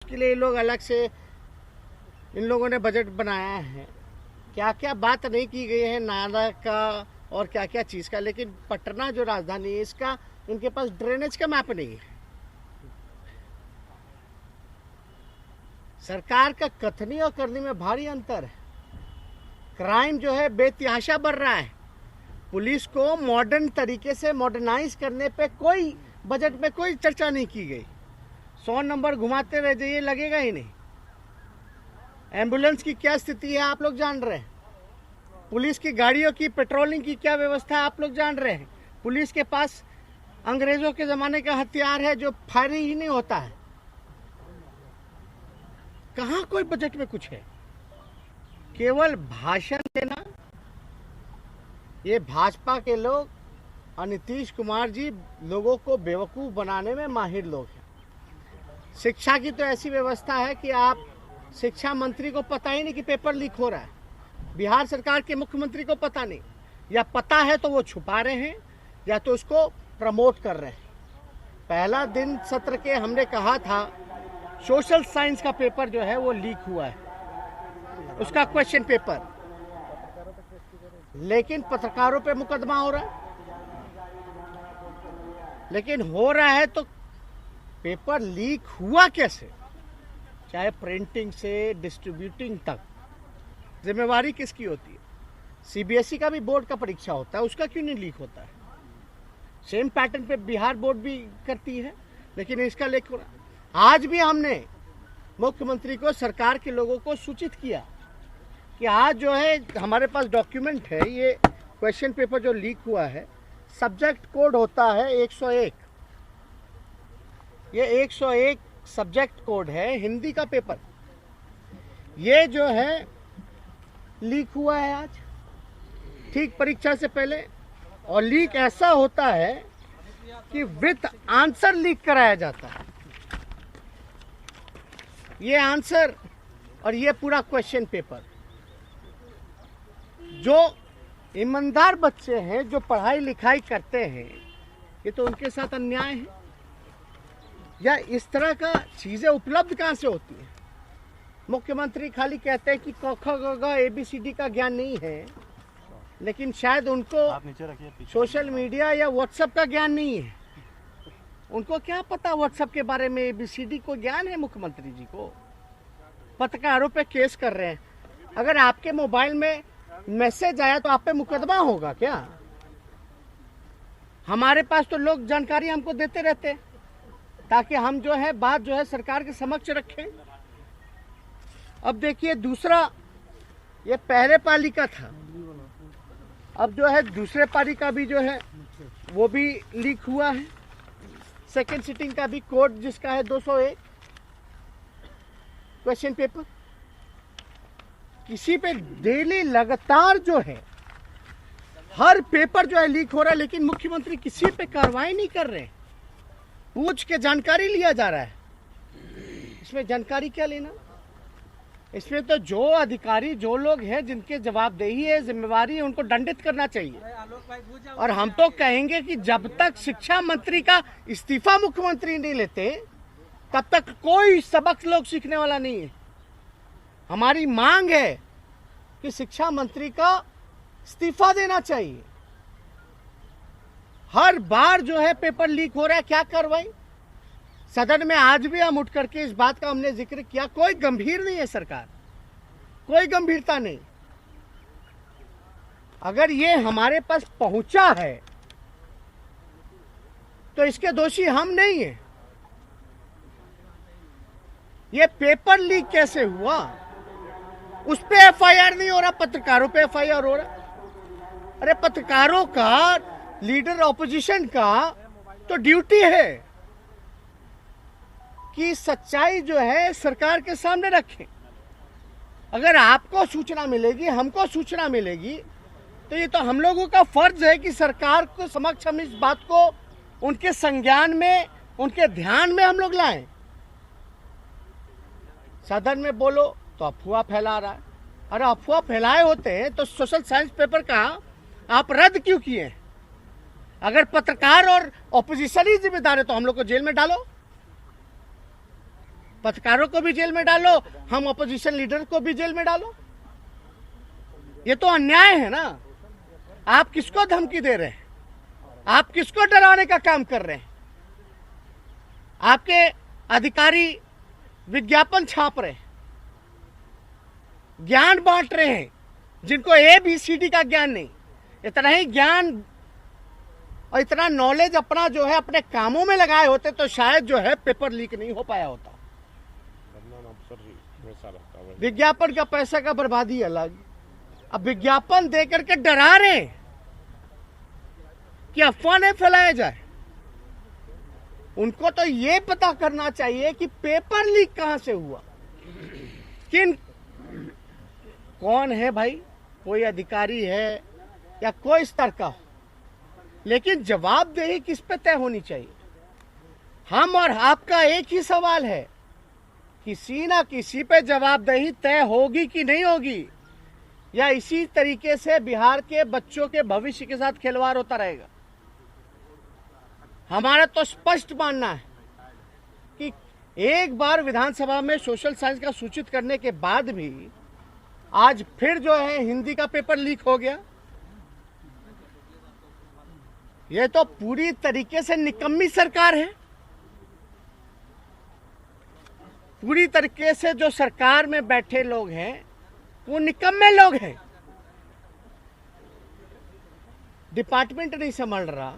उसके लिए लोग अलग से इन लोगों ने बजट बनाया है। क्या क्या बात नहीं की गई है नाला का और क्या क्या चीज़ का, लेकिन पटना जो राजधानी है इसका इनके पास ड्रेनेज का मैप नहीं है। सरकार का कथनी और करनी में भारी अंतर है। क्राइम जो है बेतहाशा बढ़ रहा है। पुलिस को मॉडर्न तरीके से मॉडर्नाइज करने पे कोई बजट में कोई चर्चा नहीं की गई। 100 नंबर घुमाते रह जाइए, लगेगा ही नहीं। एम्बुलेंस की क्या स्थिति है आप लोग जान रहे हैं। पुलिस की गाड़ियों की पेट्रोलिंग की क्या व्यवस्था है आप लोग जान रहे हैं। पुलिस के पास अंग्रेजों के ज़माने का हथियार है जो फायरिंग ही नहीं होता है। कहाँ कोई बजट में कुछ है, केवल भाषण देना। ये भाजपा के लोग और नीतीश कुमार जी लोगों को बेवकूफ़ बनाने में माहिर लोग हैं। शिक्षा की तो ऐसी व्यवस्था है कि आप शिक्षा मंत्री को पता ही नहीं कि पेपर लीक हो रहा है। बिहार सरकार के मुख्यमंत्री को पता नहीं, या पता है तो वो छुपा रहे हैं या तो उसको प्रमोट कर रहे हैं। पहला दिन सत्र के हमने कहा था सोशल साइंस का पेपर जो है वो लीक हुआ है, उसका क्वेश्चन पेपर, लेकिन पत्रकारों पे मुकदमा हो रहा है। लेकिन हो रहा है तो पेपर लीक हुआ कैसे, चाहे प्रिंटिंग से डिस्ट्रीब्यूटिंग तक, जिम्मेवारी किसकी होती है। सीबीएसई का भी बोर्ड का परीक्षा होता है, उसका क्यों नहीं लीक होता है। सेम पैटर्न पे बिहार बोर्ड भी करती है, लेकिन इसका लीक हो रहा। आज भी हमने मुख्यमंत्री को, सरकार के लोगों को सूचित किया कि आज जो है हमारे पास डॉक्यूमेंट है, ये क्वेश्चन पेपर जो लीक हुआ है, सब्जेक्ट कोड होता है 101, ये 101 सब्जेक्ट कोड है हिंदी का पेपर, ये जो है लीक हुआ है आज ठीक परीक्षा से पहले। और लीक ऐसा होता है कि विथ आंसर लीक कराया जाता है। ये आंसर और ये पूरा क्वेश्चन पेपर, जो ईमानदार बच्चे हैं जो पढ़ाई लिखाई करते हैं, ये तो उनके साथ अन्याय है। या इस तरह का चीजें उपलब्ध कहां से होती हैं। मुख्यमंत्री खाली कहते हैं कि क ख ग घ ABCD का ज्ञान नहीं है, लेकिन शायद उनको सोशल मीडिया या व्हाट्सएप का ज्ञान नहीं है। उनको क्या पता व्हाट्सएप के बारे में, ABCD को ज्ञान है मुख्यमंत्री जी को। पत्रकारों पे केस कर रहे हैं। अगर आपके मोबाइल में मैसेज आया तो आप पे मुकदमा होगा क्या। हमारे पास तो लोग जानकारी हमको देते रहते हैं ताकि हम जो है बात जो है सरकार के समक्ष रखें। अब देखिए दूसरा, ये पहले पाली का था, अब जो है दूसरे पाली का भी जो है वो भी लीक हुआ है। सेकेंड सिटिंग का भी कोड जिसका है 201 क्वेश्चन पेपर, किसी पे डेली लगातार जो है हर पेपर जो है लीक हो रहा है, लेकिन मुख्यमंत्री किसी पे कार्रवाई नहीं कर रहे। पूछ के जानकारी लिया जा रहा है। इसमें जानकारी क्या लेना। इसमें तो जो अधिकारी, जो लोग हैं जिनके जवाबदेही है, जिम्मेवारी है, उनको दंडित करना चाहिए। और हम तो कहेंगे कि जब तक शिक्षा मंत्री का इस्तीफा मुख्यमंत्री नहीं लेते तब तक कोई सबक लोग सीखने वाला नहीं है। हमारी मांग है कि शिक्षा मंत्री का इस्तीफा देना चाहिए। हर बार जो है पेपर लीक हो रहा है, क्या कार्रवाई। सदन में आज भी हम उठ करके इस बात का हमने जिक्र किया, कोई गंभीर नहीं है सरकार, कोई गंभीरता नहीं। अगर ये हमारे पास पहुंचा है तो इसके दोषी हम नहीं है। ये पेपर लीक कैसे हुआ, उस पे एफआईआर नहीं हो रहा, पत्रकारों पे एफआईआर हो रहा। अरे पत्रकारों का, लीडर ऑपोजिशन का तो ड्यूटी है कि सच्चाई जो है सरकार के सामने रखें। अगर आपको सूचना मिलेगी, हमको सूचना मिलेगी, तो ये तो हम लोगों का फर्ज है कि सरकार को समक्ष हम इस बात को उनके संज्ञान में, उनके ध्यान में हम लोग लाएं। सदन में बोलो तो अफवाह फैला रहा है। अरे अफवाह फैलाए होते हैं तो सोशल साइंस पेपर का आप रद्द क्यों किए। अगर पत्रकार और ऑपोजिशन ही जिम्मेदार है तो हम लोग को जेल में डालो। पत्रकारों को भी जेल में डालो, हम अपोजिशन लीडर को भी जेल में डालो। ये तो अन्याय है ना। आप किसको धमकी दे रहे हैं? आप किसको डराने का काम कर रहे हैं? आपके अधिकारी विज्ञापन छाप रहे हैं, ज्ञान बांट रहे हैं, जिनको ABCD का ज्ञान नहीं। इतना ही ज्ञान और इतना नॉलेज अपना जो है अपने कामों में लगाए होते तो शायद जो है पेपर लीक नहीं हो पाया होता। विज्ञापन का पैसा का बर्बादी अलग, अब विज्ञापन दे करके डरा रहे हैं कि अफवाह नहीं फैलाया जाए। उनको तो ये पता करना चाहिए कि पेपर लीक कहां से हुआ, कौन है भाई, कोई अधिकारी है या कोई स्तर का हो, लेकिन जवाबदेही किस पे तय होनी चाहिए। हम और आपका एक ही सवाल है, किसी ना किसी पे जवाबदेही तय होगी कि नहीं होगी, या इसी तरीके से बिहार के बच्चों के भविष्य के साथ खिलवाड़ होता रहेगा। हमारा तो स्पष्ट मानना है कि एक बार विधानसभा में सोशल साइंस का सूचित करने के बाद भी आज फिर जो है हिंदी का पेपर लीक हो गया। ये तो पूरी तरीके से निकम्मी सरकार है। पूरी तरीके से जो सरकार में बैठे लोग हैं वो निकम्मे लोग हैं। डिपार्टमेंट नहीं संभाल रहा,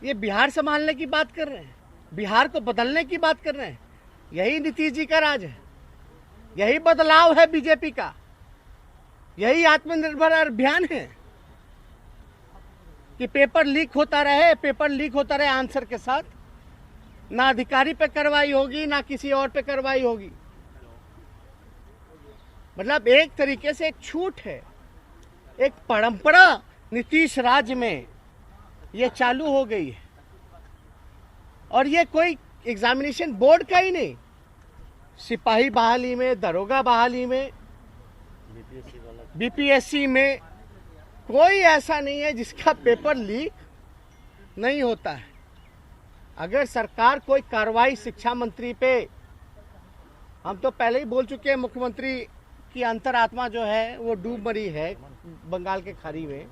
ये बिहार संभालने की बात कर रहे हैं, बिहार को बदलने की बात कर रहे हैं। यही नीतीश जी का राज है, यही बदलाव है बीजेपी का, यही आत्मनिर्भर अभियान है कि पेपर लीक होता रहे आंसर के साथ। ना अधिकारी पे कार्रवाई होगी, ना किसी और पे कार्रवाई होगी। मतलब एक तरीके से एक छूट है, एक परंपरा नीतीश राज में ये चालू हो गई है। और ये कोई एग्जामिनेशन बोर्ड का ही नहीं, सिपाही बहाली में, दरोगा बहाली में, BPSC में कोई ऐसा नहीं है जिसका पेपर लीक नहीं होता है। अगर सरकार कोई कार्रवाई शिक्षा मंत्री पे, हम तो पहले ही बोल चुके हैं मुख्यमंत्री की अंतरात्मा जो है वो डूब मरी है बंगाल के खाड़ी में।